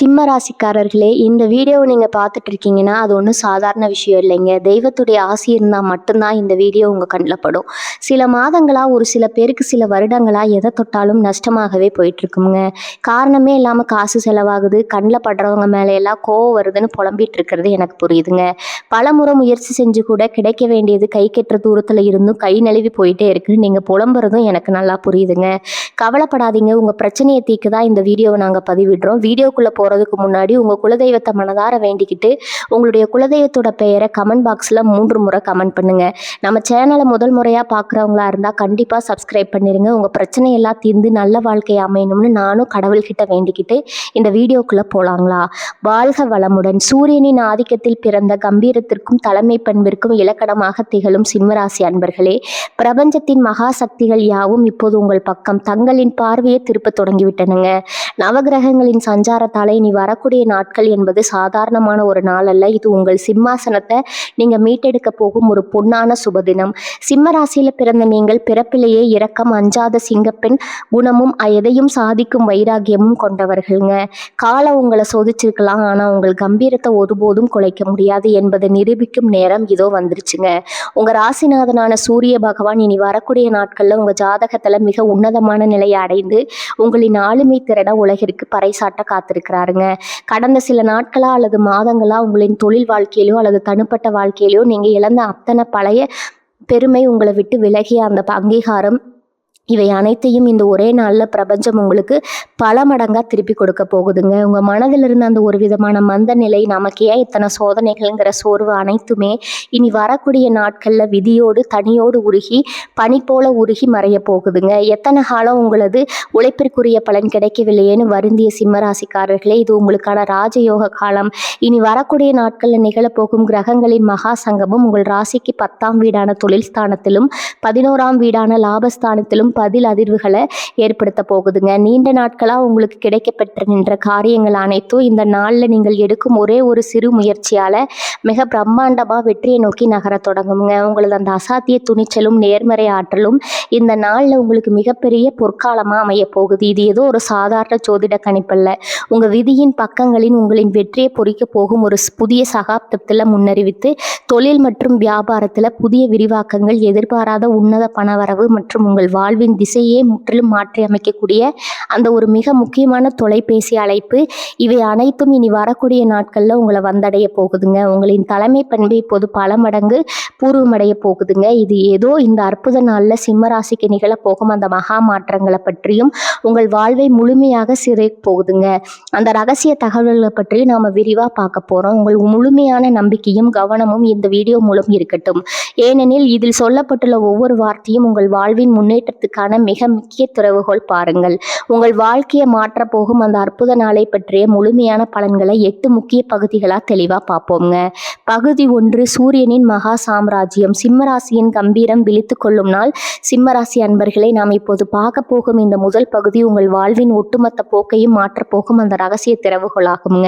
சிம்ம ராசிக்காரர்களே, இந்த வீடியோவை நீங்கள் பார்த்துட்டு இருக்கீங்கன்னா அது ஒன்றும் சாதாரண விஷயம் இல்லைங்க. தெய்வத்துடைய ஆசி இருந்தால் மட்டும்தான் இந்த வீடியோ உங்கள் கண்ணில் படும். சில மாதங்களாக, ஒரு சில பேருக்கு சில வருடங்களாக எதை தொட்டாலும் நஷ்டமாகவே போயிட்டுருக்குங்க. காரணமே இல்லாமல் காசு செலவாகுது, கண்ணில் படுறவங்க மேலே எல்லாம் கோவம் வருதுன்னு புலம்பிகிட்டு இருக்கிறது எனக்கு புரியுதுங்க. பல முறை முயற்சி செஞ்சு கூட கிடைக்க வேண்டியது கை கெட்டுற தூரத்தில் இருந்தும் கை நழுவி போயிட்டே இருக்குன்னு நீங்கள் புலம்புறதும் எனக்கு நல்லா புரியுதுங்க. கவலைப்படாதீங்க, உங்கள் பிரச்சனையை தீர்க்க தான் இந்த வீடியோவை நாங்கள் பதிவிடுறோம். வீடியோக்குள்ளே போகிறதுக்கு முன்னாடி உங்கள் குலதெய்வத்தை மனதார வேண்டிக்கிட்டு உங்களுடைய குலதெய்வத்தோட பெயரை கமெண்ட் பாக்ஸில் 3 முறை கமெண்ட் பண்ணுங்கள். நம்ம சேனலை முதல் முறையாக பார்க்குறவங்களா இருந்தால் கண்டிப்பாக சப்ஸ்கிரைப் பண்ணிடுங்க. உங்கள் பிரச்சனையெல்லாம் தீர்ந்து நல்ல வாழ்க்கை அமையணும்னு நானும் கடவுள்கிட்ட வேண்டிக்கிட்டு இந்த வீடியோக்குள்ளே போகலாங்களா? வாழ்க வளமுடன். சூரியனின் ஆதிக்கத்தில் பிறந்த கம்பீரத்திற்கும் தலைமை பண்பிற்கும் இலக்கணமாக திகழும் சிம்மராசி அன்பர்களே, பிரபஞ்சத்தின் மகா சக்திகள் யாவும் இப்போது உங்கள் பக்கம் தங்களின் பார்வையை திருப்ப தொடங்கிவிட்டனுங்க. நவகிரகங்களின் சஞ்சாரத்தால் இனி வரக்கூடிய நாட்கள் என்பது சாதாரணமான ஒரு நாள் அல்ல. இது உங்கள் சிம்மாசனத்தை நீங்கள் மீட்டெடுக்க போகும் ஒரு பொன்னான சுபதினம். சிம்ம ராசியில் பிறந்த நீங்கள் பிறப்பிலேயே இரக்கம், அஞ்சாத சிங்கப்பெண் குணமும் எதையும் சாதிக்கும் வைராகியமும் கொண்டவர்கள்ங்க. காலம் உங்களை சோதிச்சிருக்கலாம், ஆனால் உங்கள் கம்பீரத்தை ஒருபோதும் குலைக்க முடியாது என்பதை நிரூபிக்கும் நேரம் இதோ வந்துருச்சுங்க. உங்கள் ராசிநாதனான சூரிய பகவான் இனி வரக்கூடிய நாட்களில் உங்கள் ஜாதகத்தில் மிக உன்னதமான நிலையை அடைந்து உங்களின் ஆளுமை திறனை உலகிற்கு பறைசாட்ட காத்திருக்கிறாருங்க. கடந்த சில நாட்களா அல்லது மாதங்களா உங்களின் தொழில் வாழ்க்கையிலோ அல்லது தனிப்பட்ட வாழ்க்கையிலோ நீங்கள் இழந்த அத்தனை பழைய பெருமை, உங்களை விட்டு விலகிய அந்த அங்கீகாரம், இவை அனைத்தையும் இந்த ஒரே நாளில் பிரபஞ்சம் உங்களுக்கு பல மடங்காக திருப்பி கொடுக்க போகுதுங்க. உங்கள் மனதில் இருந்த அந்த ஒரு விதமான மந்த நிலை, நமக்கு ஏன் இத்தனை சோதனைகள்ங்கிற சோர்வு அனைத்துமே இனி வரக்கூடிய நாட்களில் விதியோடு தனியோடு உருகி பனி போல உருகி மறைய போகுதுங்க. எத்தனை காலம் உங்களது உழைப்பிற்குரிய பலன் கிடைக்கவில்லையேன்னு வருந்திய சிம்மராசிக்காரர்களே, இது உங்களுக்கான ராஜயோக காலம். இனி வரக்கூடிய நாட்களில் நிகழப்போகும் கிரகங்களின் மகா சங்கமும் உங்கள் ராசிக்கு 10ஆம் வீடான தொழில் ஸ்தானத்திலும் 11ஆம் வீடான லாபஸ்தானத்திலும் பதில் அதிர்வுகளை ஏற்படுத்த போகுதுங்க. நீண்ட நாட்களாக உங்களுக்கு கிடைக்கப்பெற்ற நின்ற காரியங்கள் அனைத்தும் இந்த நாளில் நீங்கள் எடுக்கும் ஒரே ஒரு சிறு முயற்சியால் மிக பிரம்மாண்டமாக வெற்றியை நோக்கி நகர தொடங்குங்க. உங்களது அந்த அசாத்திய துணிச்சலும் நேர்மறை ஆற்றலும் இந்த நாளில் உங்களுக்கு மிகப்பெரிய பொற்காலமாக அமைய போகுது. இது ஏதோ ஒரு சாதாரண ஜோதிட கணிப்பல்ல. உங்கள் விதியின் பக்கங்களின் உங்களின் வெற்றியை பொறிக்க போகும் ஒரு புதிய சகாப்தத்தில் முன்னறிவித்து தொழில் மற்றும் வியாபாரத்தில் புதிய விரிவாக்கங்கள், எதிர்பாராத உன்னத பணவரவு மற்றும் உங்கள் வாழ்வின் திசையே முற்றிலும் மாற்றி அமைக்கக்கூடிய அந்த ஒரு மிக முக்கியமான தொலைபேசி அழைப்பு, இவை அனைத்தும் இனி வரக்கூடிய நாட்களில் உங்களை வந்தடைய போகுதுங்க. உங்களின் தலைமை பண்பு இப்போது பல மடங்கு பூர்வமடைய போகுதுங்க. இது ஏதோ இந்த அற்புத நாளில் சிம்மராசிக்கு நிகழப்போகும் அந்த மகா மாற்றங்களை பற்றியும் உங்கள் வாழ்வை முழுமையாக சிறை போகுதுங்க. அந்த ரகசிய தகவல்களை பற்றி நாம் விரிவாக பார்க்க போகிறோம். உங்கள் முழுமையான நம்பிக்கையும் கவனமும் இந்த வீடியோ மூலம் இருக்கட்டும். ஏனெனில் இதில் சொல்லப்பட்டுள்ள ஒவ்வொரு வார்த்தையும் உங்கள் வாழ்வின் முன்னேற்றத்துக்கான மிக முக்கிய திறவுகோல். பாருங்கள், உங்கள் வாழ்க்கையை மாற்ற போகும் அந்த அற்புத நாளை பற்றிய முழுமையான பலன்களை 8 முக்கிய பகுதிகளாக தெளிவாக பார்ப்போங்க. பகுதி 1, சூரியனின் மகா சாம்ராஜ்யம். சிம்மராசியின் கம்பீரம் விழித்து கொள்ளும் நாள். சிம்மராசி அன்பர்களை, நாம் இப்போது பார்க்க போகும் இந்த முதல் பகுதி உங்கள் வாழ்வின் ஒட்டுமொத்த போக்கையும் மாற்றப்போகும் அந்த ரகசிய திறவுகோலாகுங்க.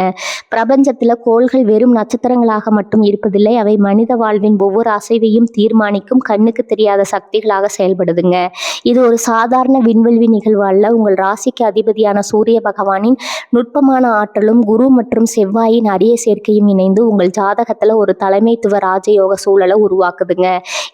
பிரபஞ்சத்தில் கோள்கள் வெறும் நட்சத்திரங்களாக மட்டும் இருப்பதில்லை, அவை மனித வாழ்வின் ஒவ்வொரு அசைவையும் தீர்மானிக்கும் கண்ணுக்கு தெரியாத சக்திகளாக செயல்படுதுங்க. இது ஒரு சாதாரண விண்வெளி நிகழ்வு அல்ல. உங்கள் ராசிக்கு அதிபதியான சூரிய பகவானின் நுட்பமான ஆற்றலும் குரு மற்றும் செவ்வாயின் அரிய சேர்க்கையும் இணைந்து உங்கள் ஜாதகத்தில் ஒரு தலைமைத்துவ ராஜயோக சூழலை உருவாக்குதுங்க.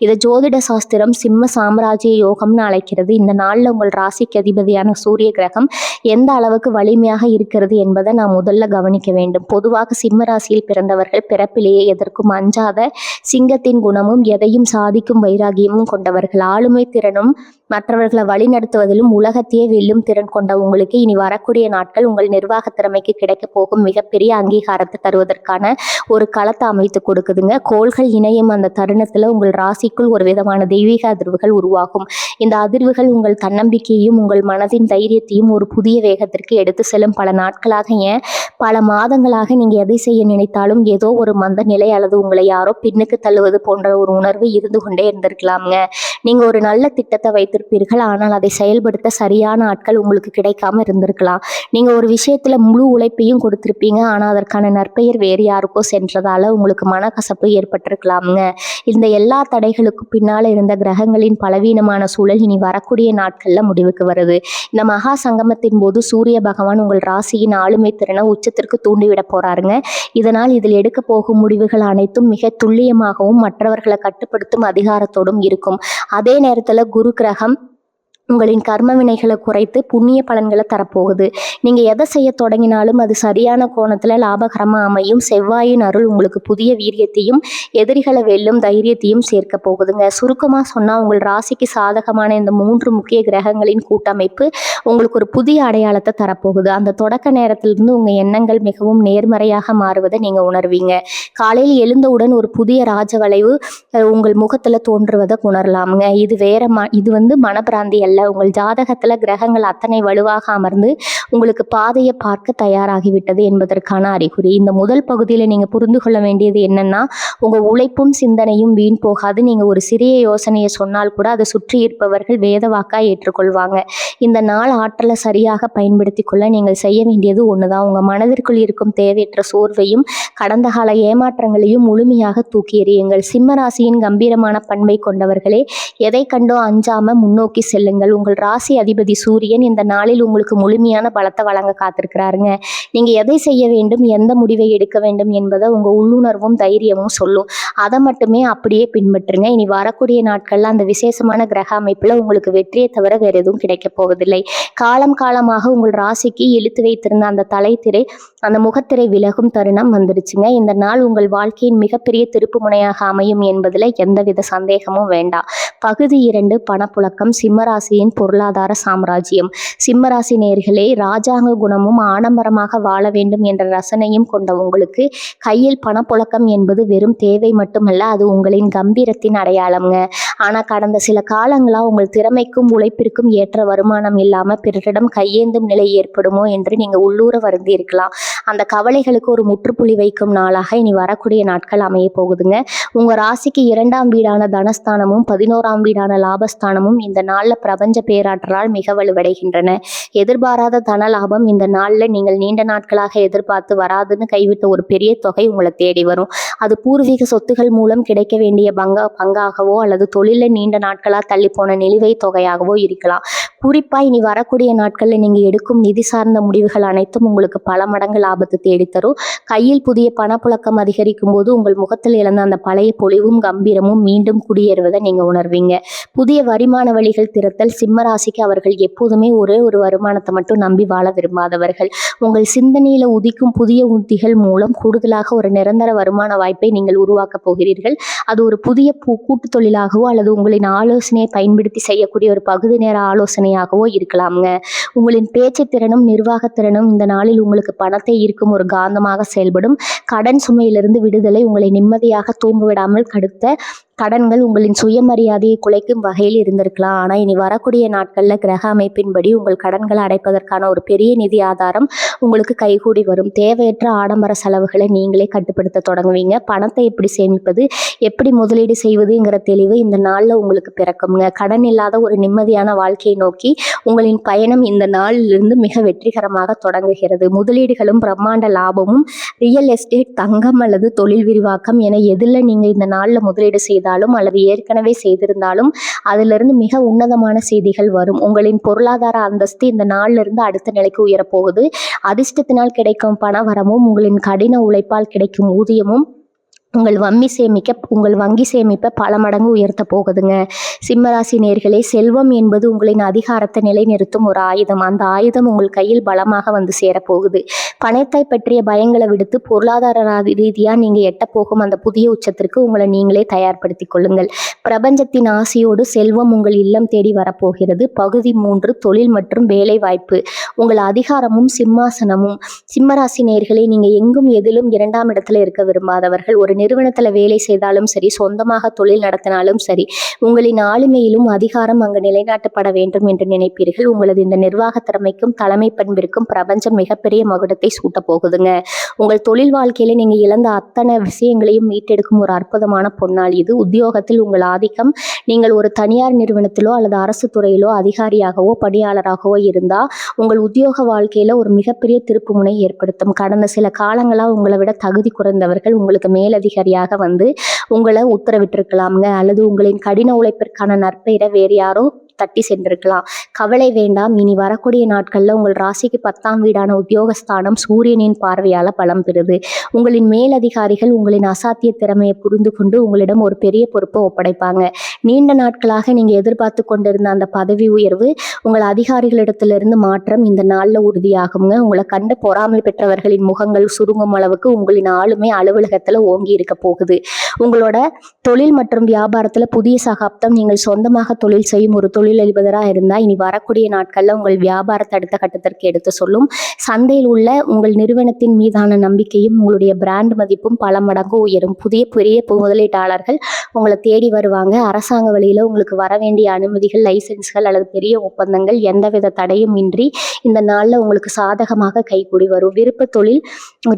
இதை ஜோதிட சாஸ்திரம் சிம்ம சாம்ராஜ்ய யோகம்னு அழைக்கிறது. இந்த நாளில் உங்கள் ராசிக்கு அதிபதியான சூரிய கிரகம் எந்த அளவுக்கு வலிமையாக இருக்கிறது என்பதை நாம் முதல்ல கவனிக்க வேண்டும். பொதுவாக சிம்ம ராசியில் பிறந்தவர்கள் பிறப்பிலேயே எதற்கும் அஞ்சாத சிங்கத்தின் குணமும் எதையும் சாதிக்கும் வைராகியமும் கொண்டவர்கள். ஆளுமை திறனும் மற்றவர்களை வழிநடத்துவதிலும் உலகத்தையே வெல்லும் திறன் கொண்ட உங்களுக்கு இனி வரக்கூடிய நாட்கள் உங்கள் நிர்வாக திறமைக்கு கிடைக்க போகும் மிகப்பெரிய அங்கீகாரத்தை தருவதற்கான ஒரு களத்தை அமைத்து கொடுக்குதுங்க. கோள்கள் இணையும் அந்த தருணத்தில் உங்கள் ராசிக்குள் ஒரு விதமான தெய்வீக அதிர்வுகள் உருவாகும். இந்த அதிர்வுகள் உங்கள் தன்னம்பிக்கையையும் உங்கள் மனதின் தைரியத்தையும் ஒரு புதிய வேகத்திற்கு எடுத்து செல்லும். பல நாட்களாக, ஏன் பல மாதங்களாக நீங்கள் எதை செய்ய நினைத்தாலும் ஏதோ ஒரு மந்த நிலை அல்லது உங்களை யாரோ பின்னுக்கு தள்ளுவது போன்ற ஒரு உணர்வு இருந்து கொண்டே இருந்திருக்கலாமுங்க. நீங்கள் ஒரு நல்ல திட்டத்தை வைத்திருப்பீர்கள், ஆனால் அதை செயல்படுத்த சரியான ஆட்கள் உங்களுக்கு கிடைக்காம இருந்திருக்கலாம். நீங்கள் ஒரு விஷயத்தில் முழு உழைப்பையும் கொடுத்துருப்பீங்க, ஆனால் அதற்கான நற்பெயர் வேறு யாருக்கோ சென்றதால் உங்களுக்கு மனக்கசப்பு ஏற்பட்டிருக்கலாமுங்க. இந்த எல்லா தடைகளுக்கும் பின்னால் இருந்த கிரகங்களின் பலவீனமான சூழல் இனி வரக்கூடிய நாட்களில் முடிவுக்கு வருது. இந்த மகா சங்கமத்தின் போது சூரிய பகவான் உங்கள் ராசியின் ஆளுமை திறனை உச்ச உச்சத்திற்கு தூண்டிவிட போறாருங்க. இதனால் இதில் எடுக்க போகும் முடிவுகள் அனைத்தும் மிக துல்லியமாகவும் மற்றவர்களை கட்டுப்படுத்தும் அதிகாரத்தோடும் இருக்கும். அதே நேரத்துல குரு கிரகம் உங்களின் கர்ம வினைகளை குறைத்து புண்ணிய பலன்களை தரப்போகுது. நீங்க எதை செய்ய தொடங்கினாலும் அது சரியான கோணத்துல லாபகரமா அமையும். செவ்வாயின் அருள் உங்களுக்கு புதிய வீரியத்தையும் எதிரிகளை வெல்லும் தைரியத்தையும் சேர்க்க போகுதுங்க. சுருக்கமா சொன்னா உங்கள் ராசிக்கு சாதகமான இந்த 3 முக்கிய கிரகங்களின் கூட்டமைப்பு உங்களுக்கு ஒரு புதிய அடையாளத்தை தரப்போகுது. அந்த தொடக்க நேரத்திலிருந்து உங்க எண்ணங்கள் மிகவும் நேர்மறையாக மாறுவதை நீங்க உணர்வீங்க. காலையில் எழுந்தவுடன் ஒரு புதிய ராஜவளைவு உங்கள் முகத்துல தோன்றுவதை உணரலாமுங்க. இது மனப்பிராந்தி அல்ல. உங்கள் ஜாதகத்துல கிரகங்கள் அத்தனை வலுவாக அமர்ந்து உங்களுக்கு பாதையை பார்க்க தயாராகிவிட்டது என்பதற்கான அறிகுறி. இந்த முதல் பகுதியில நீங்க புரிந்து கொள்ள வேண்டியது என்னன்னா, உங்க உழைப்பும் சிந்தனையும் வீண் போகாது. நீங்க ஒரு சிறிய யோசனையை சொன்னால் கூட அதை சுற்றி இருப்பவர்கள் வேதவாக்கா ஏற்றுக்கொள்வாங்க. இந்த நாள் ஆற்றலை சரியாக பயன்படுத்தி கொள்ள நீங்கள் செய்ய வேண்டியது ஒண்ணுதான். உங்க மனதிற்குள் இருக்கும் தேவையற்ற சோர்வையும் கடந்த கால ஏமாற்றங்களையும் முழுமையாக தூக்கி எறியுங்கள். சிம்ம ராசியின் கம்பீரமான பண்பை கொண்டவர்களே, எதை கண்டோ அஞ்சாம முன்னோக்கி செல்லுங்கள். உங்கள் ராசி அதிபதி சூரியன் இந்த நாளில் உங்களுக்கு முழுமையான பலத்தை வழங்க காத்திருக்கிறாருங்க. நீங்க எதை செய்ய வேண்டும், எந்த முடிவை எடுக்க வேண்டும் என்பதை உங்க உள்ளுணர்வும் தைரியமும் சொல்லும். அதை மட்டுமே அப்படியே பின்பற்றுங்க. இனி வரக்கூடிய நாட்கள்ல அந்த விசேஷமான கிரக அமைப்புல உங்களுக்கு வெற்றியை தவிர வேற எதுவும் கிடைக்க போவதில்லை. காலம் காலமாக உங்கள் ராசிக்கு இழுத்து வைத்திருந்த அந்த தலைத்திரை, அந்த முகத்திரை விலகும் தருணம் வந்துருச்சுங்க. இந்த நாள் உங்கள் வாழ்க்கையின் மிகப்பெரிய திருப்பு முனையாக அமையும் என்பதுல எந்தவித சந்தேகமும் வேண்டாம். பகுதி 2 பணப்புழக்கம். சிம்மராசியின் பொருளாதார சாம்ராஜ்யம். சிம்மராசி நேயர்களே, ராஜாங்க குணமும் ஆடம்பரமாக வாழ வேண்டும் என்ற ரசனையும் கொண்ட உங்களுக்கு கையில் பணப்புழக்கம் என்பது வெறும் தேவை மட்டுமல்ல, அது உங்களின் கம்பீரத்தின் அடையாளம்ங்க. ஆனா கடந்த சில காலங்களா உங்கள் திறமைக்கும் உழைப்பிற்கும் ஏற்ற வருமானம் இல்லாம பிறரிடம் கையேந்தும் நிலை ஏற்படுமோ என்று நீங்க உள்ளூர வருந்தி இருக்கலாம். அந்த கவலைகளுக்கு ஒரு முற்றுப்புள்ளி வைக்கும் நாளாக இனி வரக்கூடிய நாட்கள் அமைய போகுதுங்க. உங்க ராசிக்கு 2ஆம் வீடான தனஸ்தானமும் 11ஆம் வீடான லாபஸ்தானமும் இந்த நாள்ல பிரபஞ்ச பேராற்றலால் மிக வலுவடைகின்றன. எதிர்பாராத தன லாபம் இந்த நாள்ல நீங்கள் நீண்ட நாட்களாக எதிர்பார்த்து வராதுன்னு கைவிட்ட ஒரு பெரிய தொகை உங்களை தேடி வரும். அது பூர்வீக சொத்துகள் மூலம் கிடைக்க வேண்டிய பங்காகவோ அல்லது தொழில நீண்ட நாட்களா தள்ளி போன நிலுவைத் தொகையாகவோ இருக்கலாம். குறிப்பா இனி வரக்கூடிய நாட்கள்ல நீங்க எடுக்கும் நிதி சார்ந்த முடிவுகள் அனைத்தும் உங்களுக்கு பல மடங்கு லாபத்தை தேடித்தரும். கையில் புதிய பணப்புழக்கம் அதிகரிக்கும் போது உங்கள் முகத்தில் இழந்த அந்த பழைய பொலிவும் கம்பீரமும் மீண்டும் குடியேறுவதை நீங்க உணர்வீங்க. புதிய வருமான வழிகள் திறத்தல். சிம்ம ராசிக்கு அவர்கள் எப்போதுமே ஒரே ஒரு வருமானத்தை மட்டும் நம்பி வாழ விரும்பாதவர்கள். உங்கள் சிந்தனையில உதிக்கும் புதிய உத்திகள் மூலம் கூடுதலாக ஒரு நிரந்தர வருமான வாய்ப்பை நீங்கள் உருவாக்க போகிறீர்கள். அது ஒரு புதிய கூட்டு தொழிலாகவோ அல்லது உங்களின் ஆலோசனையை பயன்படுத்தி செய்யக்கூடிய ஒரு பகுதி நேர ஆலோசனையாகவோ இருக்கலாம்ங்க. உங்களின் பேச்சு திறனும் நிர்வாகத்திறனும் இந்த நாளில் உங்களுக்கு பணத்தை ஈர்க்கும் ஒரு காந்தமாக செயல்படும். கடன் சுமையிலிருந்து விடுதலை. உங்களை நிம்மதியாக தூங்க விடாமல் கடுத்த கடன்கள் உங்களின் சுயமரியாதையை குலைக்கும் வகையில் இருந்திருக்கலாம். ஆனால் இனி வரக்கூடிய நாட்களில் கிரக அமைப்பின்படி உங்கள் கடன்களை அடைப்பதற்கான ஒரு பெரிய நிதி ஆதாரம் உங்களுக்கு கைகூடி வரும். தேவையற்ற ஆடம்பர செலவுகளை நீங்களே கட்டுப்படுத்த தொடங்குவீங்க. பணத்தை எப்படி சேமிப்பது, எப்படி முதலீடு செய்வதுங்கிற தெளிவு இந்த நாளில் உங்களுக்கு பிறக்குங்க. கடன் இல்லாத ஒரு நிம்மதியான வாழ்க்கையை நோக்கி உங்களின் பயணம் இந்த நாளிலிருந்து மிக வெற்றிகரமாக தொடங்குகிறது. முதலீடுகளும் பிரம்மாண்ட லாபமும். ரியல் எஸ்டேட், தங்கம் அல்லது தொழில் விரிவாக்கம் என எதில் நீங்கள் இந்த நாளில் முதலீடு செய்தாலும் அல்லது ஏற்கனவே செய்திருந்தாலும் அதிலிருந்து மிக உன்னதமான செய்திகள் வரும். உங்களின் பொருளாதார அந்தஸ்து இந்த நாள்ல இருந்து அடுத்த நிலைக்கு உயரப்போகுது. அதிர்ஷ்டத்தினால் கிடைக்கும் பண வரமும் உங்களின் கடின உழைப்பால் கிடைக்கும் ஊதியமும் உங்கள் வங்கி சேமிப்பை பல மடங்கு உயர்த்த போகுதுங்க. சிம்மராசி நேயர்களே, செல்வம் என்பது உங்களின் அதிகாரத்தை நிலைநிறுத்தும் ஒரு ஆயுதம். அந்த ஆயுதம் உங்கள் கையில் பலமாக வந்து சேரப்போகுது. பணத்தை பற்றிய பயங்களை விடுத்து பொருளாதார ரீதியா நீங்க எட்ட போகும் அந்த புதிய உச்சத்திற்கு உங்களை நீங்களே தயார்படுத்தி கொள்ளுங்கள். பிரபஞ்சத்தின் ஆசையோடு செல்வம் உங்கள் இல்லம் தேடி வரப்போகிறது. பகுதி 3 தொழில் மற்றும் வேலை வாய்ப்பு. உங்கள் அதிகாரமும் சிம்மாசனமும். சிம்மராசி நேயர்களே, நீங்க எங்கும் எதிலும் 2ஆம் இடத்துல இருக்க விரும்பாதவர்கள். ஒரு நிறுவனத்துல வேலை செய்தாலும் சரி, சொந்தமாக தொழில் நடத்தினாலும் சரி, உங்களின் ஆளுமையிலும் அதிகாரம் அங்கு நிலைநாட்டப்பட வேண்டும் என்று நினைப்பீர்கள். உங்களது இந்த நிர்வாக திறமைக்கும் தலைமை பண்பிற்கும் பிரபஞ்சம் மிகப்பெரிய மகுடத்தை சூட்ட போகுதுங்க. உங்கள் தொழில் வாழ்க்கையில நீங்க இழந்த அத்தனை விஷயங்களையும் மீட்டெடுக்கும் ஒரு அற்புதமான பொன்னாள் இது. உத்தியோகத்தில் உங்கள் ஆதிக்கம். நீங்கள் ஒரு தனியார் நிறுவனத்திலோ அல்லது அரசு துறையிலோ அதிகாரியாகவோ பணியாளராகவோ இருந்தா உங்கள் உத்தியோக வாழ்க்கையில ஒரு மிகப்பெரிய திருப்பு முனை ஏற்படுத்தும். கடந்த சில காலங்களா உங்களை விட தகுதி குறைந்தவர்கள் உங்களுக்கு மேலதிகாரியாக வந்து உங்களை உத்தரவிட்டிருக்கலாம்ங்க. அல்லது உங்களின் கடின உழைப்பிற்கான நற்பெயரை வேறு யாரோ தட்டி சென்றிருக்கலாம். கவலை வேண்டாம். இனி வரக்கூடிய நாட்கள்ல உங்கள் ராசிக்கு 10ஆம் வீடான உத்தியோகஸ்தானம் சூரியனின் பார்வையால பலம் பெறுது. உங்களின் மேலதிகாரிகள் உங்களின் அசாத்திய திறமையை புரிந்து கொண்டு உங்களிடம் ஒரு பெரிய பொறுப்பை ஒப்படைப்பாங்க. நீண்ட நாட்களாக நீங்க எதிர்பார்த்து கொண்டிருந்த அந்த பதவி உயர்வு, உங்கள் அதிகாரிகளிடத்திலிருந்து மாற்றம் இந்த நாள்ல உறுதியாகுங்க. உங்களை கண்டு பொறாமை பெற்றவர்களின் முகங்கள் சுருங்கும் அளவுக்கு உங்களின் ஆளுமை அலுவலகத்துல ஓங்கி இருக்க போகுது. உங்களோட தொழில் மற்றும் வியாபாரத்துல புதிய சகாப்தம். நீங்கள் சொந்தமாக தொழில் செய்யும் ஒரு தொழிலதிபராக இருந்தா இனி வரக்கூடிய நாட்கள்ல உங்கள் வியாபாரத்தை அடுத்த கட்டத்திற்கு எடுத்து சொல்லும். சந்தையில் உள்ள உங்கள் நிறுவனத்தின் மீதான நம்பிக்கையும் உங்களுடைய பிராண்ட் மதிப்பும் பல மடங்கு உயரும். புதிய பெரிய முதலீட்டாளர்கள் உங்களை தேடி வருவாங்க. அரசாங்க வழியில உங்களுக்கு வர வேண்டிய அனுமதிகள், லைசன்ஸ்கள் அல்லது பெரிய ஒப்பந்தங்கள் எந்தவித தடையும் இன்றி இந்த நாள்ல உங்களுக்கு சாதகமாக கைகூடி வரும். விருப்ப தொழில்,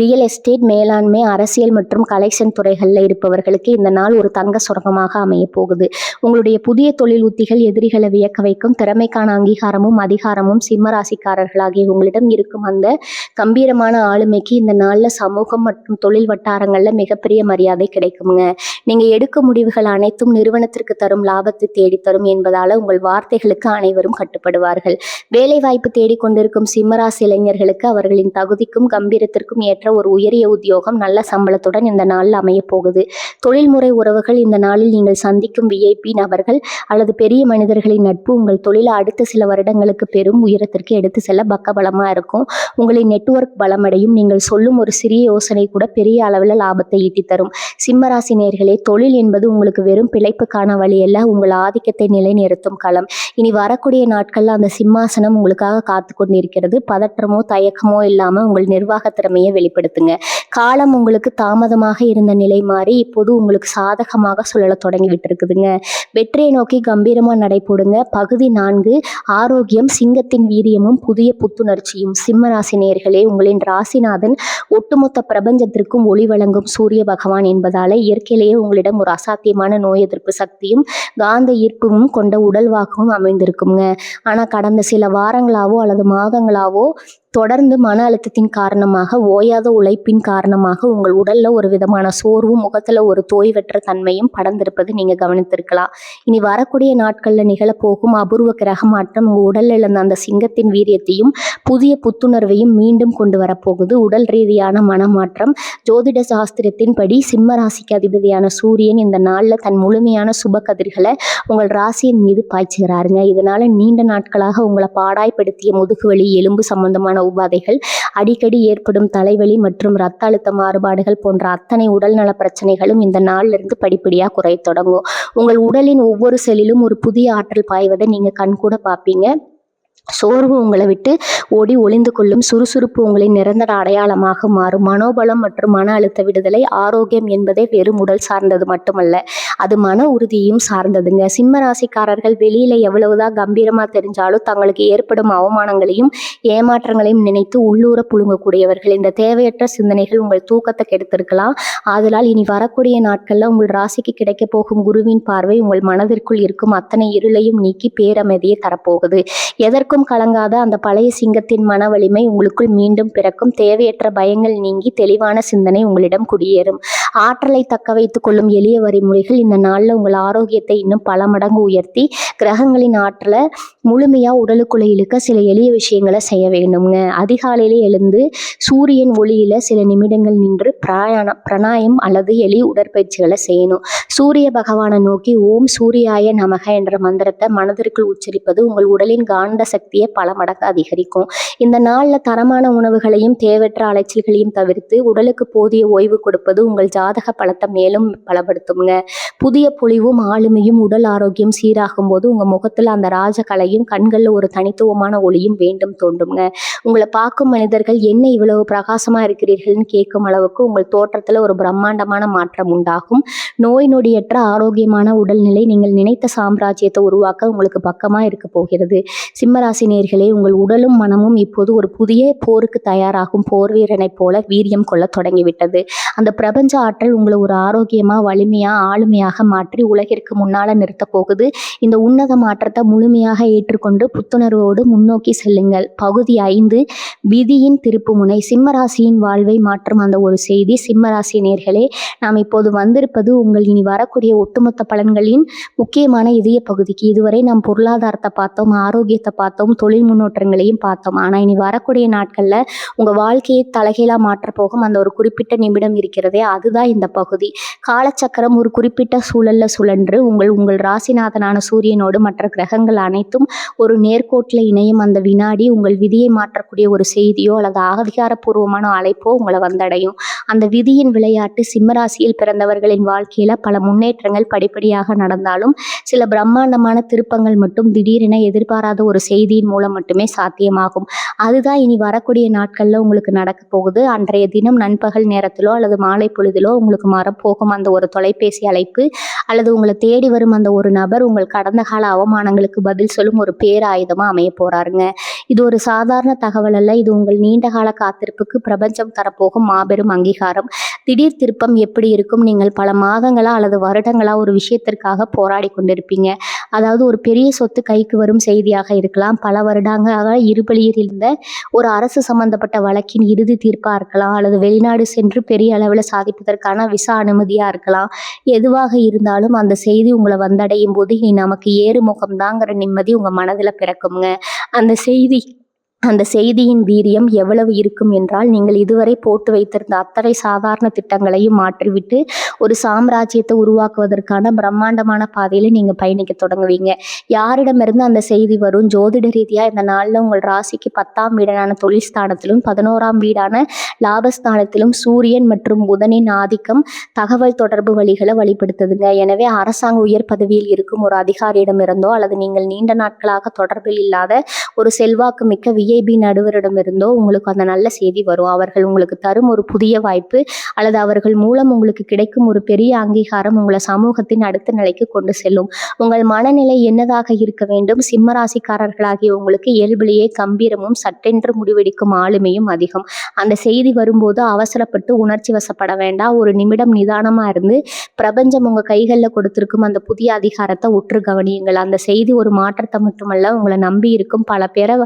ரியல் எஸ்டேட், மேலாண்மை, அரசியல் மற்றும் கலெக்ஷன் துறைகளில் இருப்பவர்களுக்கு இந்த நாள் ஒரு தங்க சுரங்கமாக அமைய போகுது. உங்களுடைய புதிய தொழில் உத்திகள் எதிரிகளை வியக்க வைக்கும். திறமைக்கான அங்கீகாரமும் அதிகாரமும் சிம்ம ராசிக்காரர்களாகிய உங்களிடம் இருக்கும் அந்த கம்பீரமான ஆளுமைக்கு இந்த நாள்ல சமூகம் மற்றும் தொழில் வட்டாரங்கள்ல மிகப்பெரிய மரியாதை கிடைக்குங்க. நீங்க எடுக்கும் முடிவுகள் அனைத்தும் நிறுவனத்திற்கு தரும் லாபத்தை தேடித்தரும் என்பதால உங்கள் வார்த்தைகளுக்கு அனைவரும் கட்டுப்படுவார்கள். வேலை வாய்ப்பு தேடிக்கொண்டிருக்கும் சிம்மராசி இளைஞர்களுக்கு அவர்களின் தகுதிக்கும் கம்பீரத்திற்கும் ஏற்ற ஒரு உயரிய உத்தியோகம் நல்ல சம்பளத்துடன் இந்த நாளில் அமைய போகுது. தொழில்முறை உறவுகள், இந்த நாளில் நீங்கள் சந்திக்கும் விஐபி நபர்கள் அல்லது பெரிய மனிதர்களின் நட்பு உங்கள் தொழிலை அடுத்த சில வருடங்களுக்கு பெரும் உயரத்திற்கு எடுத்து செல்ல பக்கபலமா இருக்கும். உங்களின் நெட்வொர்க் பலமடையும். நீங்கள் சொல்லும் ஒரு சிறிய யோசனை கூட பெரிய அளவில் லாபத்தை ஈட்டி தரும். சிம்மராசி நேயர்களே, தொழில் என்பது உங்களுக்கு வெறும் பிழைப்புக்கான வழி அல்ல, உங்கள் ஆதிக்கத்தை நிலைநிறுத்தும் களம். இனி வரக்கூடிய நாட்கள்ல அந்த சிம்மாசனம் உங்களுக்காக காத்து கொண்டிருக்கிறது. பதற்றமோ தயக்கமோ இல்லாம உங்கள் நிர்வாக திறமையை வெளிப்படுத்துங்க. காலம் உங்களுக்கு தாமதமாக இருந்த நிலை மாறி இப்போது உங்களுக்கு சாதகமாக சுழல தொடங்கி விட்டுருக்குதுங்க. வெற்றியை நோக்கி கம்பீரமா நடைபோடுங்க. பகுதி 4, ஆரோக்கியம், சிங்கத்தின் வீரியமும் புதிய புத்துணர்ச்சியும். சிம்மராசி நேயர்களே, உங்களின் ராசிநாதன் ஒட்டுமொத்த பிரபஞ்சத்திற்கும் ஒளி வழங்கும் சூரிய பகவான் என்பதால இயற்கையிலேயே உங்களிடம் ஒரு அசாத்தியமான நோய் எதிர்ப்பு சக்தியும் காந்த ஈர்ப்பும் கொண்ட உடல்வாகவும் அமைந்திருக்குங்க. ஆனா கடந்த சில வாரங்களாவோ அல்லது மாதங்களாவோ தொடர்ந்து மன அழுத்தத்தின் காரணமாக, ஓயாத உழைப்பின் காரணமாக உங்கள் உடல்ல ஒரு விதமான சோர்வும் முகத்துல ஒரு தோய்வற்ற தன்மையும் படர்ந்திருப்பது நீங்க கவனித்திருக்கலாம். இனி வரக்கூடிய நாட்கள்ல நிகழப்போகும் அபூர்வ கிரக மாற்றம் உங்க உடல்ல இருந்த அந்த சிங்கத்தின் வீரியத்தையும் புதிய புத்துணர்வையும் மீண்டும் கொண்டு வரப்போகுது. உடல் ரீதியான மனமாற்றம். ஜோதிட சாஸ்திரத்தின் படி சிம்ம ராசிக்கு அதிபதியான சூரியன் இந்த நாள்ல தன் முழுமையான சுப கதிர்களை உங்கள் ராசியின் மீது பாய்ச்சுகிறாருங்க. இதனால நீண்ட நாட்களாக உங்களை பாடாய்படுத்திய முதுகுவலி, எலும்பு சம்பந்தமான உபாதைகள், அடிக்கடி ஏற்படும் தலைவலி மற்றும் இரத்த அழுத்த மாறுபாடுகள் போன்ற அத்தனை உடல்நல பிரச்சனைகளும் இந்த நாள்ல இருந்து படிப்படியா குறைய தொடங்கும். உங்கள் உடலின் ஒவ்வொரு செல்லிலும் ஒரு புதிய ஆற்றல் பாய்வதை நீங்க கண்கூட பார்ப்பீங்க. சோர்வு உங்களை விட்டு ஓடி ஒளிந்து கொள்ளும். சுறுசுறுப்பு உங்களின் நிரந்தர அடையாளமாக மாறும். மனோபலம் மற்றும் மன அழுத்த விடுதலை. ஆரோக்கியம் என்பதே வெறும் உடல் சார்ந்தது மட்டுமல்ல, அது மன உறுதியும் சார்ந்ததுங்க. சிம்ம ராசிக்காரர்கள் வெளியில எவ்வளவுதான் கம்பீரமா தெரிஞ்சாலும் தங்களுக்கு ஏற்படும் அவமானங்களையும் ஏமாற்றங்களையும் நினைத்து உள்ளூர புழுங்கக்கூடியவர்கள். இந்த தேவையற்ற சிந்தனைகள் உங்கள் தூக்கத்தை கெடுத்திருக்கலாம். ஆதலால் இனி வரக்கூடிய நாட்கள்ல உங்கள் ராசிக்கு கிடைக்க போகும் குருவின் பார்வை உங்கள் மனதிற்குள் இருக்கும் அத்தனை இருளையும் நீக்கி பேரமைதியை தரப்போகுது. எதற்கும் கலங்காத அந்த பழைய சிங்கத்தின் மன வலிமை உங்களுக்குள் மீண்டும் பிறக்கும். தேவையற்ற பயங்கள் நீங்கி தெளிவான சிந்தனை உங்களிடம் குடியேறும். ஆற்றலை தக்க வைத்துக் கொள்ளும் எளிய வழிமுறைகள் இந்த நாள்ல உங்கள் ஆரோக்கியத்தை இன்னும் பல மடங்கு உயர்த்தி கிரகங்களின் ஆற்றலை முழுமையா உடலுக்குள்ள இழுக்க சில எளிய விஷயங்களை செய்ய வேண்டுங்க. அதிகாலையிலே எழுந்து சூரியன் ஒளியில சில நிமிடங்கள் நின்று பிராணாயம் அல்லது எளிய உடற்பயிற்சிகளை செய்யணும். சூரிய பகவானை நோக்கி ஓம் சூரியாய நமக என்ற மந்திரத்தை மனதிற்குள் உச்சரிப்பது உங்கள் உடலின் காந்த சக்தியை பல மடங்கு அதிகரிக்கும். இந்த நாள்ல தரமான உணவுகளையும் தேவையற்ற அலைச்சல்களையும் தவிர்த்து உடலுக்கு போதிய ஓய்வு கொடுப்பது உங்கள் ஜாதக பலத்தை மேலும் பலப்படுத்துங்க. புதிய பொலிவும் ஆளுமையும் உடல் ஆரோக்கியம் சீராகும் போது உங்க முகத்துல அந்த ராஜகலையும் கண்கள்ல ஒரு தனித்துவமான ஒளியும் வேண்டும் தோன்றுங்க. உங்களை பார்க்கும் மனிதர்கள் என்ன இவ்வளவு பிரகாசமா இருக்கிறீர்கள்னு கேட்கும் அளவுக்கு உங்கள் தோற்றத்துல ஒரு பிரம்மாண்டமான மாற்றம் உண்டாகும். நோய் நொடியற்ற ஆரோக்கியமான உடல்நிலை நீங்கள் நினைத்த சாம்ராஜ்யத்தை உருவாக்க உங்களுக்கு பக்கமா இருக்க போகிறது. சிம்மராசி நேயர்களே, உங்கள் உடலும் மனமும் இப்போது ஒரு புதிய போருக்கு தயாராகும் போர் வீரனைப் போல வீரியம் கொள்ள தொடங்கிவிட்டது. அந்த பிரபஞ்ச ஆற்றல் உங்களை ஒரு ஆரோக்கியமா, வலிமையா, ஆளுமையாக மாற்றி உலகிற்கு முன்னால நிறுத்தப் போகுது. இந்த உன்னத மாற்றத்தை முழுமையாக ஏற்றுக்கொண்டு புத்துணர்வோடு முன்னோக்கி செல்லுங்கள். பகுதி 5, விதியின் திருப்புமுனை. சிம்மராசியின் வாழ்வை மாற்றும் அந்த ஒரு செய்தி. சிம்மராசி நேயர்களே, நாம் இப்போது வந்திருப்பது உங்கள் இனி வரக்கூடிய ஒட்டுமொத்த பலன்களின் முக்கியமான இதய பகுதிக்கு. இதுவரை நாம் பொருளாதாரத்தை பார்த்தோம், ஆரோக்கியத்தை பார்த்தோம், தொழில் முன்னேற்றங்களையும் பார்த்தோம். ஆனால் இனி வரக்கூடிய நாட்களில் உங்கள் வாழ்க்கையை தலைகீழாக மாற்றப் போகும் அந்த ஒரு குறிப்பிட்ட நிமிடம் இருக்கிறதே, அதுதான் இந்த பகுதி. காலச்சக்கரம் ஒரு குறிப்பிட்ட சூழலில் சுழன்று உங்கள் ராசிநாதனான சூரியனோடு மற்ற கிரகங்கள் அனைத்தும் ஒரு நேர்கோட்டில் இணையும் அந்த வினாடி உங்கள் விதியை மாற்றக்கூடிய ஒரு செய்தியோ அல்லது அதிகாரப்பூர்வமான அழைப்போ உங்களை வந்தடையும். அந்த விதியின் விளையாட்டு சிம்மராசியில் பிறந்தவர்களின் வாழ்க்கையில் பல முன்னேற்றங்கள் படிப்படியாக நடந்தாலும் சில பிரம்மாண்டமான திருப்பங்கள் மட்டும் திடீரென எதிர்பாராத ஒரு செய்தியின் மூலம் மட்டுமே சாத்தியமாகும். அதுதான் இனி வரக்கூடிய நாட்களில் உங்களுக்கு நடக்க போகுது. அன்றைய தினம் நண்பகல் நேரத்திலோ அல்லது மாலை பொழுதிலோ உங்களுக்கு மறப்போகும் அந்த ஒரு தொலைபேசி அழைப்பு அல்லது உங்களை தேடி வரும் அந்த ஒரு நபர் உங்கள் கடந்த கால அவமானங்களுக்கு பதில் சொல்லும் ஒரு பேராயுதமாக அமைய போறாருங்க. இது ஒரு சாதாரண தகவல் அல்ல. இது உங்கள் நீண்ட கால காத்திருப்புக்கு பிரபஞ்சம் தரப்போகும் மாபெரும் அங்கீகாரம். திடீர் திருப்பம் எப்படி இருக்கும்? நீங்கள் பல மாதங்களா அல்லது வருடங்களா ஒரு விஷயத்திற்காக போராடி கொண்டிருப்பீங்க. அதாவது ஒரு பெரிய சொத்து கைக்கு வரும் செய்தியாக இருக்கலாம், பல வருடங்களாக இருபலியில் இருந்த ஒரு அரசு சம்பந்தப்பட்ட வழக்கின் இறுதி தீர்ப்பாக இருக்கலாம், அல்லது வெளிநாடு சென்று பெரிய அளவில் சாதிப்பதற்கான விசா அனுமதியாக இருக்கலாம். எதுவாக இருந்தாலும் அந்த செய்தி உங்களை வந்தடையும் போது இனி நமக்கு ஏறுமுகம்தாங்கிற நிம்மதி உங்கள் மனதில் பிறக்குங்க. அந்த செய்தியின் வீரியம் எவ்வளவு இருக்கும் என்றால், நீங்கள் இதுவரை போட்டு வைத்திருந்த அத்தனை சாதாரண திட்டங்களையும் மாற்றிவிட்டு ஒரு சாம்ராஜ்யத்தை உருவாக்குவதற்கான பிரம்மாண்டமான பாதையில் நீங்கள் பயணிக்க தொடங்குவீங்க. யாரிடமிருந்து அந்த செய்தி வரும்? ஜோதிட ரீதியாக இந்த நாளில் உங்கள் ராசிக்கு 10ஆம் வீடான தொழில் ஸ்தானத்திலும் 11ஆம் வீடான லாபஸ்தானத்திலும் சூரியன் மற்றும் புதனின் ஆதிக்கம் தகவல் தொடர்பு வழிகளை வழிபடுத்துதுங்க. எனவே அரசாங்க உயர் பதவியில் இருக்கும் ஒரு அதிகாரியிடமிருந்தோ அல்லது நீங்கள் நீண்ட நாட்களாக தொடர்பில் இல்லாத ஒரு செல்வாக்கு மிக்க விஐபி நடுவரிடமிருந்தோ உங்களுக்கு அந்த நல்ல செய்தி வரும். அவர்கள் உங்களுக்கு தரும் ஒரு புதிய வாய்ப்பு அல்லது அவர்கள் மூலம் உங்களுக்கு கிடைக்கும் ஒரு பெரிய அங்கீகாரம் உங்களை சமூகத்தின் அடுத்த நிலைக்கு கொண்டு செல்லும். உங்கள் மனநிலை என்னதாக இருக்க வேண்டும்? சிம்மராசிக்காரர்களாகிய உங்களுக்கு இயல்பிலேயே கம்பீரமும் சட்டென்று முடிவெடுக்கும் ஆளுமையும் அதிகம். அந்த செய்தி வரும்போது அவசரப்பட்டு உணர்ச்சி வசப்பட வேண்டாம். ஒரு நிமிடம் நிதானமா இருந்து பிரபஞ்சம் உங்க கைகளில் கொடுத்திருக்கும் அந்த புதிய அதிகாரத்தை உற்று கவனியுங்கள். அந்த செய்தி ஒரு மாற்றத்தை மட்டுமல்ல, உங்களை நம்பி இருக்கும் பல பேரை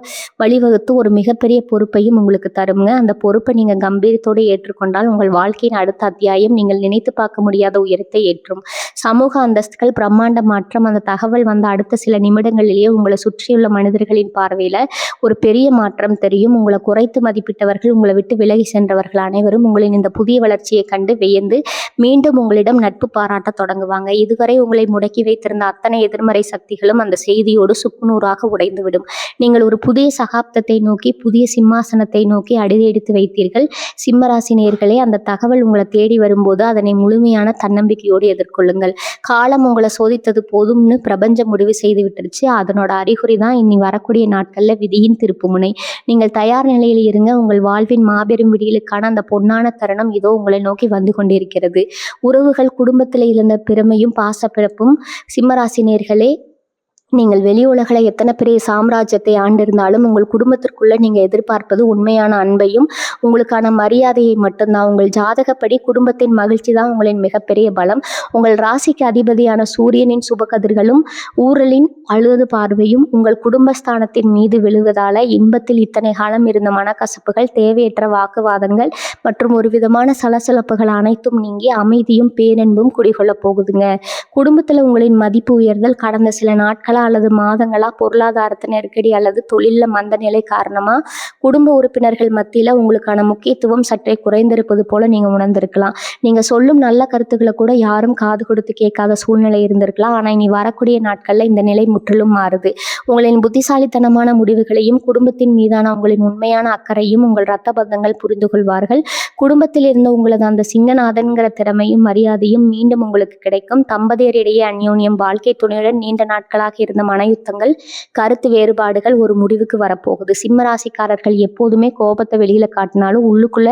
வழிவகுத்து ஒரு மிகப்பெரிய பொறுப்பையும் உங்களுக்கு தருங்க. அந்த பொறுப்பை நீங்கள் கம்பீரத்தோடு ஏற்றுக்கொண்டால் உங்கள் வாழ்க்கையின் அடுத்த அத்தியாயம் நீங்கள் நினைத்து பார்க்க முடியாத உயரத்தை ஏற்றும். சமூக அந்தஸ்துகள் பிரம்மாண்ட மாற்றம். அந்த தகவல் வந்த அடுத்த சில நிமிடங்களிலேயே உங்களை சுற்றியுள்ள மனிதர்களின் பார்வையில் ஒரு பெரிய மாற்றம் தெரியும். உங்களை குறைத்து மதிப்பிட்டவர்கள், உங்களை விட்டு விலகி சென்றவர்கள் அனைவரும் உங்களின் இந்த புதிய வளர்ச்சியை கண்டு வியந்து மீண்டும் உங்களிடம் நட்பு பாராட்ட தொடங்குவாங்க. இதுவரை உங்களை முடக்கி வைத்திருந்த அத்தனை எதிர்மறை சக்திகளும் அந்த செய்தியோடு சுக்குநூறாக உடைந்துவிடும். நீங்கள் ஒரு புதிய சகாப்தத்தை நோக்கி, புதிய சிம்மாசனத்தை நோக்கி அடியெடுத்து வைத்தீர்கள். சிம்மராசி நேயர்களே, அந்த தகவல் உங்களை தேடி வரும்போது அதனை முழுமையான தன்னம்பிக்கையோடு எதிர்கொள்ளுங்கள். காலம் உங்களை சோதித்தது போதும்னு பிரபஞ்சம் முடிவு செய்து விட்டுருச்சு. அதனோட அறிகுறி தான் இனி வரக்கூடிய நாட்களில் விதியின் திருப்புமுனை. நீங்கள் தயார் நிலையில் இருங்க. உங்கள் வாழ்வின் மாபெரும் விடியலுக்கான அந்த பொன்னான தருணம் இதோ உங்களை நோக்கி வந்து கொண்டிருக்கிறது. உறவுகள், குடும்பத்தில் இருந்த பெருமையும் பாசப்பிறப்பும். சிம்மராசி நேயர்களே, நீங்கள் வெளி உலகில் எத்தனை பெரிய சாம்ராஜ்யத்தை ஆண்டிருந்தாலும் உங்கள் குடும்பத்திற்குள்ள நீங்கள் எதிர்பார்ப்பது உண்மையான அன்பையும் உங்களுக்கான மரியாதையை மட்டும்தான். உங்கள் ஜாதகப்படி குடும்பத்தின் மகிழ்ச்சி தான் உங்களின் மிகப்பெரிய பலம். உங்கள் ராசிக்கு அதிபதியான சூரியனின் சுபகதிர்களும் ஊரலின் அழுது பார்வையும் உங்கள் குடும்பஸ்தானத்தின் மீது விழுவதால இன்பத்தில் இத்தனை காலம் இருந்த மனக்கசப்புகள், தேவையற்ற வாக்குவாதங்கள் மற்றும் ஒரு விதமான சலசலப்புகள் அனைத்தும் நீங்கி அமைதியும் பேரன்பும் குடிகொள்ளப் போகுதுங்க. குடும்பத்தில் உங்களின் மதிப்பு உயர்தல். கடந்த சில நாட்களா அல்லது மாதங்களா பொருளாதாரத்து நெருக்கடி அல்லது தொழிலில் மந்த நிலை காரணமாக குடும்ப உறுப்பினர்கள் மத்தியில் உங்களுக்கான முக்கியத்துவம் சற்றே குறைந்திருப்பது போல நீங்கள் உணர்ந்திருக்கலாம். நீங்கள் சொல்லும் நல்ல கருத்துக்களை கூட யாரும் காது கொடுத்து கேட்காத சூழ்நிலை இருந்திருக்கலாம். ஆனால் இனி வரக்கூடிய நாட்களில் இந்த நிலை முற்றிலும் மாறுது. உங்களின் புத்திசாலித்தனமான முடிவுகளையும் குடும்பத்தின் மீதான உங்களின் உண்மையான அக்கறையும் உங்கள் இரத்த பந்தங்கள் புரிந்து கொள்வார்கள். குடும்பத்தில் இருந்த உங்களது அந்த சிங்கநாதன்கிற திறமையும் மரியாதையும் மீண்டும் உங்களுக்கு கிடைக்கும். தம்பதியரிடையே அந்யோன்யம், வாழ்க்கை துணையுடன் நீண்ட நாட்களாக இருந்த இருந்த மனயுத்தங்கள், கருத்து வேறுபாடுகள் ஒரு முடிவுக்கு வரப்போகுது. சிம்ம ராசிக்காரர்கள் எப்போதுமே கோபத்தை வெளியில காட்டினாலும் உள்ளுக்குள்ள